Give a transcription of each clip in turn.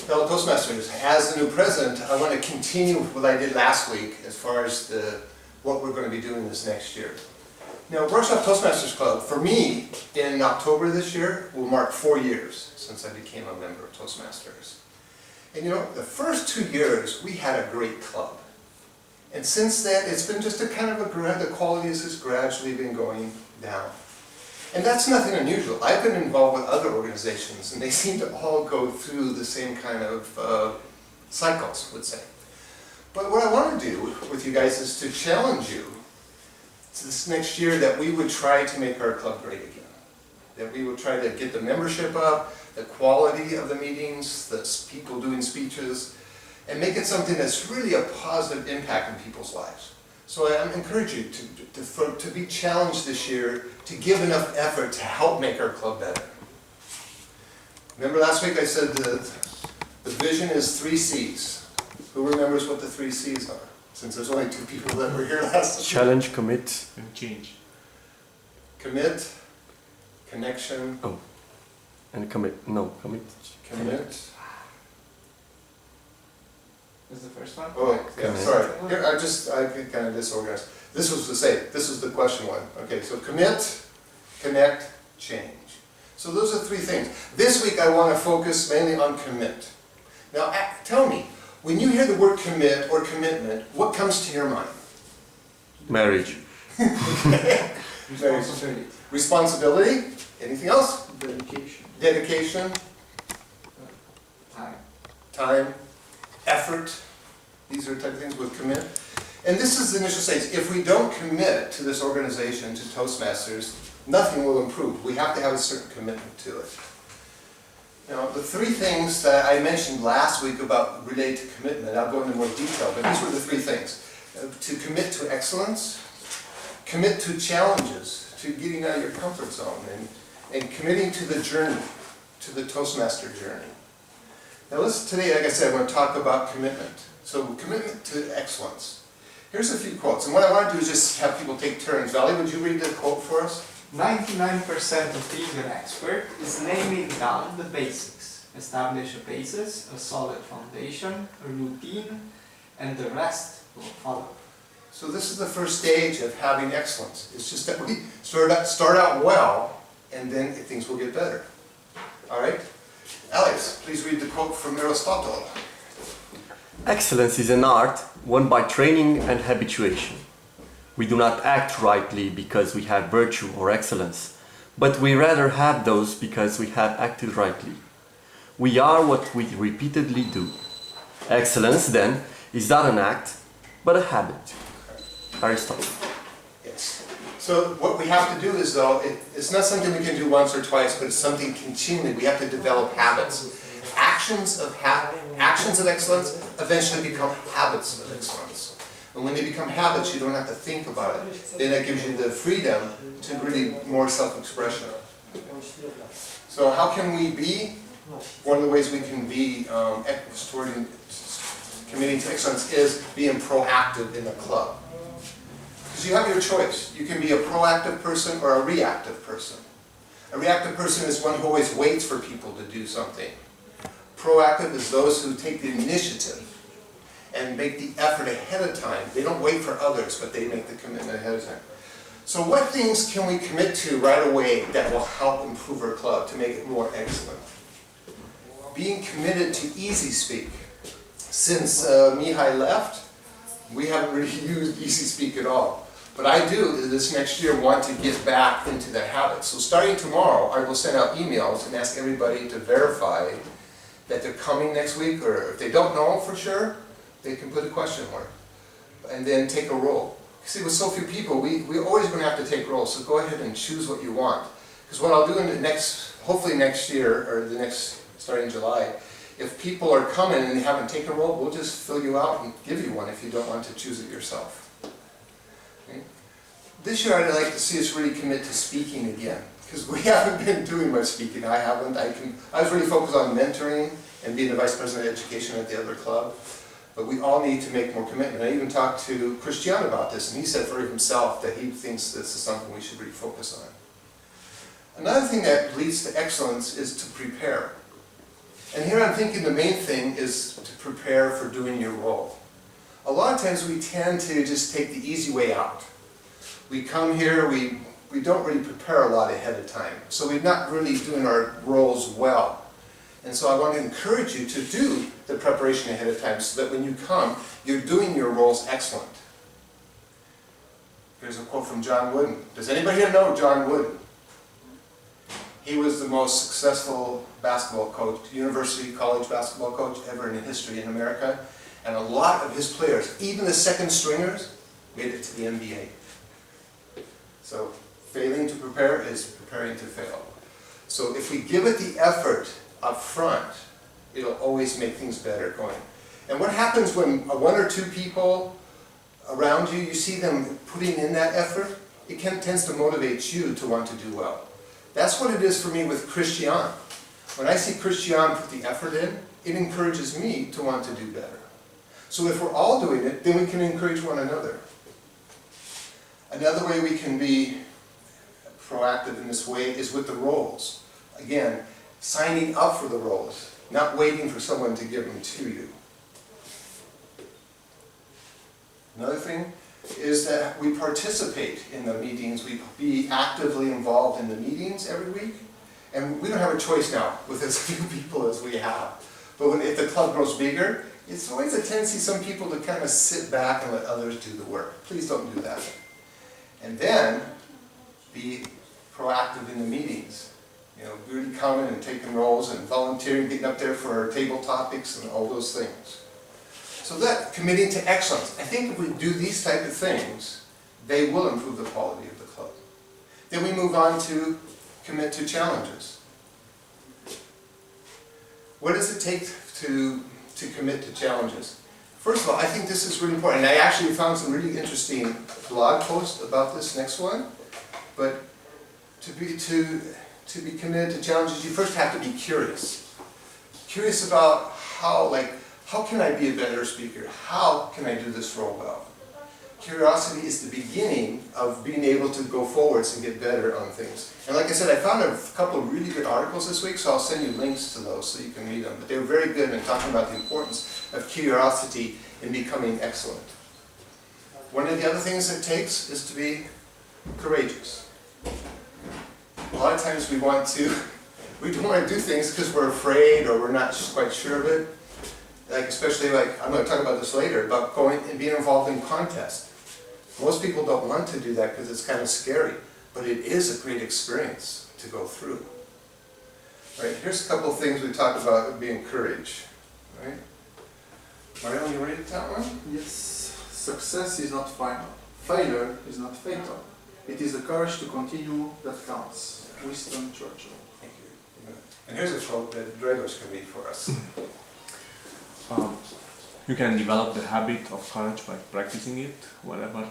fellow Toastmasters, as the new president, I want to continue what I did last week as far as what we're going to be doing this next year. Now, Brașov Toastmasters Club, for me, in October this year, will mark 4 years since I became a member of Toastmasters. And you know, the first 2 years, we had a great club. And since then, it's been just a kind of the quality has just gradually been going down. And that's nothing unusual. I've been involved with other organizations, and they seem to all go through the same kind of cycles, I would say. But what I want to do with you guys is to challenge you to this next year that we would try to make our club great again. That we would try to get the membership up, the quality of the meetings, the people doing speeches, and make it something that's really a positive impact in people's lives. So I encourage you to be challenged this year to give enough effort to help make our club better. Remember last week I said the vision is 3 C's. Who remembers what the 3 C's are? Since there's only 2 people that were here last week. Challenge, commit, and change. Commit, connection. Oh, and commit. No, commit. Commit. Is the first one? Oh, yeah, sorry. Here, I get kind of disorganized. This was the question one. Okay, so commit, connect, change. So those are 3 things. This week I want to focus mainly on commit. Now, tell me, when you hear the word commit or commitment, what comes to your mind? Marriage. Responsibility. Responsibility. Anything else? Dedication. Dedication. Time. Time. Effort. These are the type of things with commit. And this is the initial stage. If we don't commit to this organization, to Toastmasters, nothing will improve. We have to have a certain commitment to it. Now, the 3 things that I mentioned last week about related to commitment, I'll go into more detail, but these were the 3 things. To commit to excellence, commit to challenges, to getting out of your comfort zone, and committing to the journey, to the Toastmaster journey. Now today, like I said, I want to talk about commitment. So commitment to excellence. Here's a few quotes, and what I want to do is just have people take turns. Valley, would you read the quote for us? 99% of being an expert is nailing down the basics. Establish a basis, a solid foundation, a routine, and the rest will follow. So this is the first stage of having excellence. It's just that we start out well, and then things will get better. All right? Alex, please read the quote from Aristotle. Excellence is an art won by training and habituation. We do not act rightly because we have virtue or excellence, but we rather have those because we have acted rightly. We are what we repeatedly do. Excellence, then, is not an act, but a habit. Aristotle. Yes. So what we have to do is, though, it's not something we can do once or twice, but it's something continually. We have to develop habits. Actions of excellence eventually become habits of excellence. And when they become habits, you don't have to think about it. Then that gives you the freedom to really more self-expression. So how can we be? One of the ways we can be committing to excellence is being proactive in the club. Because you have your choice. You can be a proactive person or a reactive person. A reactive person is one who always waits for people to do something. Proactive is those who take the initiative and make the effort ahead of time. They don't wait for others, but they make the commitment ahead of time. So what things can we commit to right away that will help improve our club to make it more excellent? Being committed to easy speak. Since Mihai left, we haven't really used easy speak at all. But I do, this next year, want to get back into that habit. So starting tomorrow, I will send out emails and ask everybody to verify that they're coming next week, or if they don't know for sure, they can put a question mark. And then take a roll. See, with so few people, we're always going to have to take rolls, so go ahead and choose what you want. Because what I'll do in the hopefully next year, or starting in July, if people are coming and they haven't taken a roll, we'll just fill you out and give you one if you don't want to choose it yourself. Okay? This year I'd like to see us really commit to speaking again, because we haven't been doing much speaking. I haven't. I was really focused on mentoring and being the vice president of education at the other club. But we all need to make more commitment. I even talked to Christian about this, and he said for himself that he thinks this is something we should really focus on. Another thing that leads to excellence is to prepare. And here I'm thinking the main thing is to prepare for doing your role. A lot of times we tend to just take the easy way out. We come here, we don't really prepare a lot ahead of time, so we're not really doing our roles well. And so I want to encourage you to do the preparation ahead of time so that when you come, you're doing your roles excellent. Here's a quote from John Wooden. Does anybody here know John Wooden? He was the most successful basketball coach, university, college basketball coach ever in history in America. And a lot of his players, even the second stringers, made it to the NBA. So failing to prepare is preparing to fail. So if we give it the effort up front, it'll always make things better going. And what happens when one or two people around you, you see them putting in that effort, it tends to motivate you to want to do well. That's what it is for me with Christian. When I see Christian put the effort in, it encourages me to want to do better. So if we're all doing it, then we can encourage one another. Another way we can be proactive in this way is with the roles. Again, signing up for the roles, not waiting for someone to give them to you. Another thing is that we participate in the meetings, we be actively involved in the meetings every week. And we don't have a choice now with as few people as we have. But if the club grows bigger, it's always a tendency some people to kind of sit back and let others do the work. Please don't do that. And then be proactive in the meetings. You know, really coming and taking roles and volunteering, getting up there for table topics and all those things. So that, committing to excellence. I think if we do these type of things, they will improve the quality of the club. Then we move on to commit to challenges. What does it take to commit to challenges? First of all, I think this is really important. And I actually found some really interesting blog posts about this next one. But to be committed to challenges, you first have to be curious. Curious about how can I be a better speaker? How can I do this role well? Curiosity is the beginning of being able to go forwards and get better on things. And like I said, I found a couple of really good articles this week, so I'll send you links to those so you can read them. But they were very good in talking about the importance of curiosity in becoming excellent. One of the other things it takes is to be courageous. A lot of times we don't want to do things because we're afraid or we're not quite sure of it. Especially I'm going to talk about this later, about going and being involved in contests. Most people don't want to do that because it's kind of scary, but it is a great experience to go through. Right, here's a couple of things we talked about being courage. Right? Mario, you ready to that one? Yes. Success is not final. Failure is not fatal. It is the courage to continue that counts. Winston Churchill. Thank you. And here's a quote that Dragos can read for us. You can develop the habit of courage by practicing it. Whenever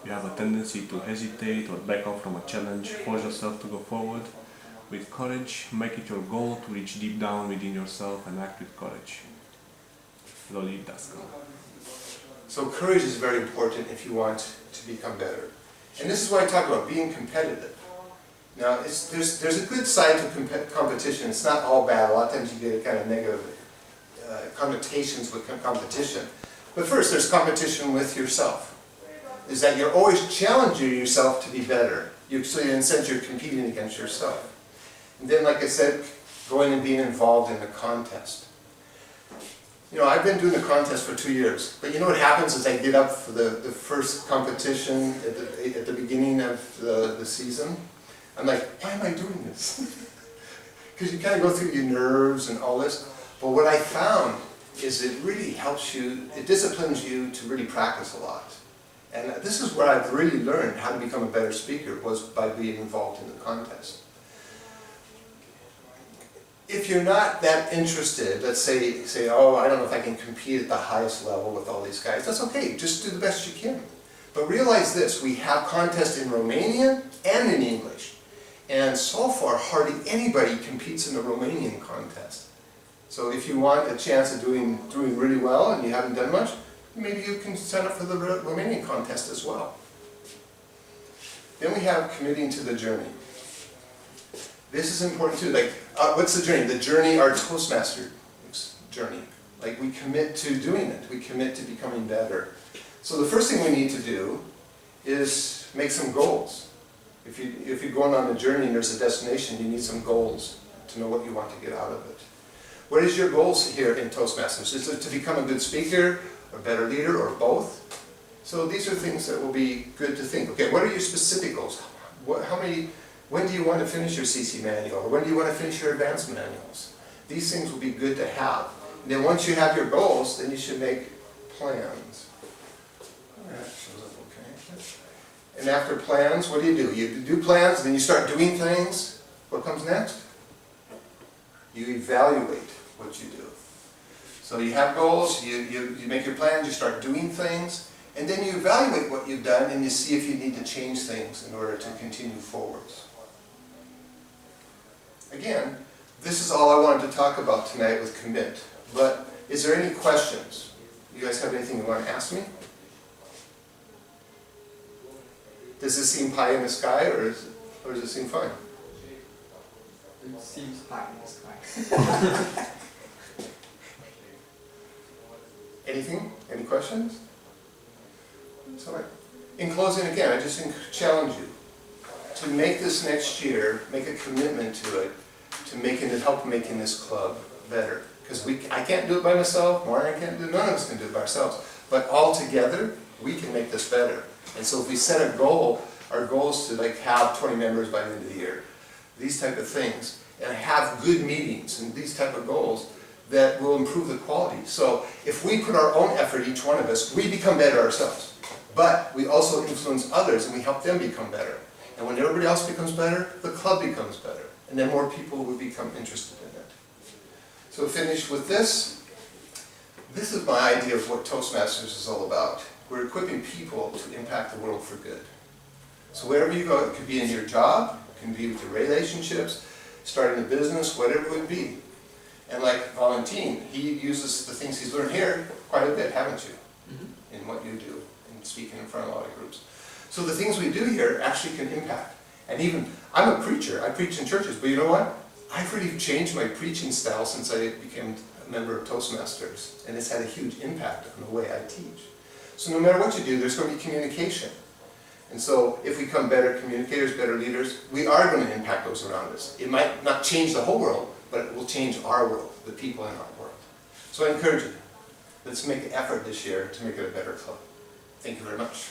you have a tendency to hesitate or back off from a challenge, force yourself to go forward. With courage, make it your goal to reach deep down within yourself and act with courage. Lolly Daskal. So courage is very important if you want to become better. And this is why I talk about being competitive. Now, there's a good side to competition. It's not all bad. A lot of times you get a kind of negative connotations with competition. But first, there's competition with yourself. Is that you're always challenging yourself to be better. So in a sense, you're competing against yourself. And then, like I said, going and being involved in a contest. You know, I've been doing the contest for 2 years. But you know what happens is I get up for the first competition at the beginning of the season. I'm like, why am I doing this? Because you kind of go through your nerves and all this. But what I found is it really helps you, it disciplines you to really practice a lot. And this is where I've really learned how to become a better speaker, was by being involved in the contest. If you're not that interested, let's say, oh, I don't know if I can compete at the highest level with all these guys, that's okay, just do the best you can. But realize this, we have contests in Romanian and in English. And so far, hardly anybody competes in the Romanian contest. So if you want a chance of doing really well and you haven't done much, maybe you can sign up for the Romanian contest as well. Then we have committing to the journey. This is important too. What's the journey? The journey our Toastmaster journey. Like we commit to doing it, we commit to becoming better. So the first thing we need to do is make some goals. If you're going on a journey and there's a destination, you need some goals to know what you want to get out of it. What is your goals here in Toastmasters? Is it to become a good speaker, a better leader, or both? So these are things that will be good to think. Okay, what are your specific goals? When do you want to finish your CC manual? Or when do you want to finish your advanced manuals? These things will be good to have. And then once you have your goals, then you should make plans. That shows up okay. And after plans, what do? You do plans, then you start doing things. What comes next? You evaluate what you do. So you have goals, you make your plans, you start doing things, and then you evaluate what you've done and you see if you need to change things in order to continue forwards. Again, this is all I wanted to talk about tonight with commit. But is there any questions? You guys have anything you want to ask me? Does this seem pie in the sky or does it seem fine? It seems pie in the sky. Anything? Any questions? So in closing again, I just challenge you to make this next year, make a commitment to it, to help making this club better. Because I can't do it by myself, Maureen can't do it, none of us can do it by ourselves. But all together, we can make this better. And so if we set a goal, our goal is to have 20 members by the end of the year. These type of things. And have good meetings and these type of goals that will improve the quality. So if we put our own effort, each one of us, we become better ourselves. But we also influence others and we help them become better. And when everybody else becomes better, the club becomes better. And then more people will become interested in it. So to finish with this. This is my idea of what Toastmasters is all about. We're equipping people to impact the world for good. So wherever you go, it could be in your job, it can be with your relationships, starting a business, whatever it would be. And like Valentin, he uses the things he's learned here quite a bit, haven't you? In what you do, in speaking in front of a lot of groups. So the things we do here actually can impact. And even, I'm a preacher, I preach in churches, but you know what? I've really changed my preaching style since I became a member of Toastmasters. And it's had a huge impact on the way I teach. So no matter what you do, there's going to be communication. And so if we become better communicators, better leaders, we are going to impact those around us. It might not change the whole world, but it will change our world, the people in our world. So I encourage you, let's make the effort this year to make it a better club. Thank you very much.